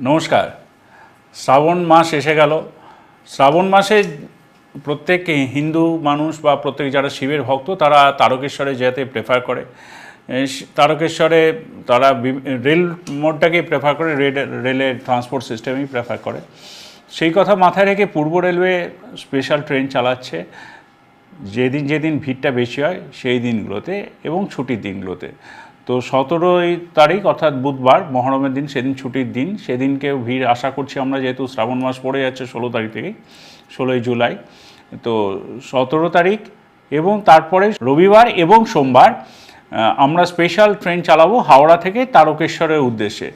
নমস্কার। শ্রাবণ মাস এসে গেল। শ্রাবণ মাসে প্রত্যেক হিন্দু মানুষ বা প্রত্যেক যারা শিবের ভক্ত তারা তারকেশ্বরে যেতে প্রেফার করে। তারকেশ্বরে তারা রেল মোডটাকে প্রেফার করে, রেলের ট্রান্সপোর্ট সিস্টেমই প্রেফার করে। সেই কথা মাথায় রেখে পূর্ব রেলওয়ে স্পেশাল ট্রেন চালাচ্ছে যেদিন যেদিন ভিড়টা বেশি হয় সেই দিনগুলোতে এবং ছুটির দিনগুলোতে। তো 17 তারিখ অর্থাৎ বুধবার, মহরমের দিন, সেদিন ছুটির দিন, সেদিনকেও ভিড় আশা করছি আমরা, যেহেতু শ্রাবণ মাস পড়ে যাচ্ছে 16 তারিখ থেকে, 16 জুলাই। তো 17 তারিখ এবং তারপরে রবিবার এবং সোমবার আমরা স্পেশাল ট্রেন চালাবো হাওড়া থেকে তারকেশ্বরের উদ্দেশ্যে।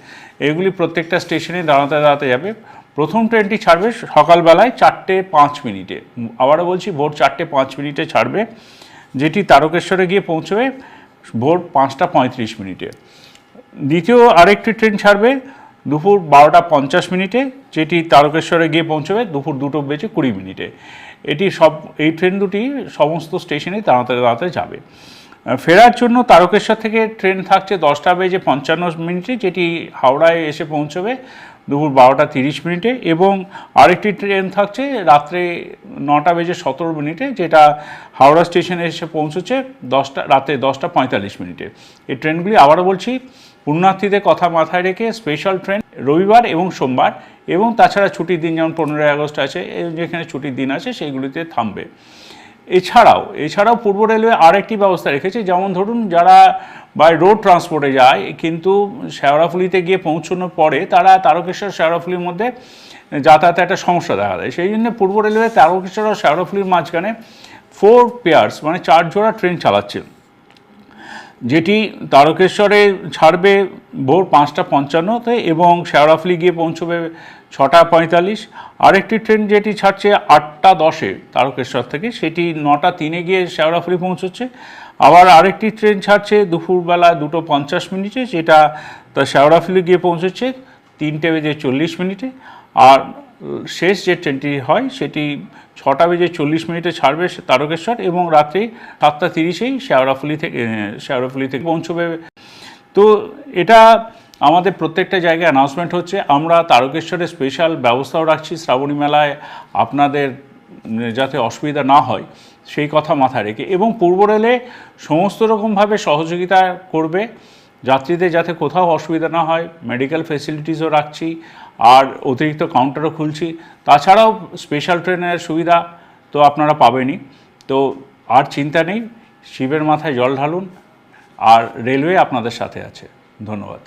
এগুলি প্রত্যেকটা স্টেশনে দাঁড়াতে দাঁড়াতে যাবে। প্রথম ট্রেনটি ছাড়বে সকালবেলায় 4:05। আবারও বলছি, ভোর 4:05 ছাড়বে, যেটি তারকেশ্বরে গিয়ে পৌঁছবে ভোর 5:35। দ্বিতীয় আরেকটি ট্রেন ছাড়বে দুপুর 12:50, যেটি তারকেশ্বরে গিয়ে পৌঁছবে দুপুর 2:20। এই ট্রেন দুটি সমস্ত স্টেশনে দাঁড়াতে দাঁড়াতে যাবে। ফেরার জন্য তারকেশ্বর থেকে ট্রেন থাকছে 10:55, যেটি হাওড়ায় এসে পৌঁছবে দুপুর 12:30, এবং আরেকটি ট্রেন থাকছে রাত্রে 9:17, যেটা হাওড়া স্টেশনে এসে পৌঁছচ্ছে রাতে 10:45। এই ট্রেনগুলি, আবারও বলছি, পুণ্যার্থীদের কথা মাথায় রেখে স্পেশাল ট্রেন রবিবার এবং সোমবার, এবং তাছাড়া ছুটির দিন যেমন 15 আগস্ট আছে, যেখানে ছুটির দিন আছে সেইগুলিতে থামবে। এছাড়াও পূর্ব রেলওয়ে আরেকটি ব্যবস্থা রেখেছে, যেমন ধরুন যারা বাই রোড ট্রান্সপোর্টে যায় কিন্তু শেওড়াফুলিতে গিয়ে পৌঁছানোর পরে তারা তারকেশ্বর শেওড়াফুলির মধ্যে যাতায়াতে একটা সমস্যা দেখা দেয়, সেই জন্য পূর্ব রেলওয়ে তারকেশ্বর ও শেওড়াফুলির মাঝখানে 4 পেয়ার্স মানে 4 জোড়া ট্রেন চালাচ্ছে, যেটি তারকেশ্বরে ছাড়বে ভোর 5:55 এবং শেওড়াফুলি গিয়ে পৌঁছবে 6:45। আরেকটি ট্রেন যেটি ছাড়ছে 8:10 তারকেশ্বর থেকে, সেটি 9:03 গিয়ে শেওড়াফুলি পৌঁছচ্ছে। আবার আরেকটি ট্রেন ছাড়ছে দুপুরবেলা 2:50, যেটা শেওড়াফুলি গিয়ে পৌঁছচ্ছে 3:40। আর শেষ যে ট্রেনটি হয় সেটি 6:40 ছাড়বে তারকেশ্বর এবং রাত্রি 7:30 শেওড়াফুলি থেকে পৌঁছবে। তো এটা আমাদের প্রত্যেকটা জায়গায় অ্যানাউন্সমেন্ট হচ্ছে। আমরা তারকেশ্বরের স্পেশাল ব্যবস্থাও রাখছি শ্রাবণী মেলায়, আপনাদের যাতে অসুবিধা না হয় সেই কথা মাথায় রেখে, এবং পূর্ব রেলে সমস্ত রকমভাবে সহযোগিতা করবে যাত্রীদের, যাতে কোথাও অসুবিধা না হয়। মেডিকেল ফেসিলিটিসও রাখছি, আর অতিরিক্ত কাউন্টারও খুলছি। তাছাড়াও স্পেশাল ট্রেনের সুবিধা তো আপনারা পাবেনই। তো আর চিন্তা নেই, শিবের মাথায় জল ঢালুন, আর রেলওয়ে আপনাদের সাথে আছে। ধন্যবাদ।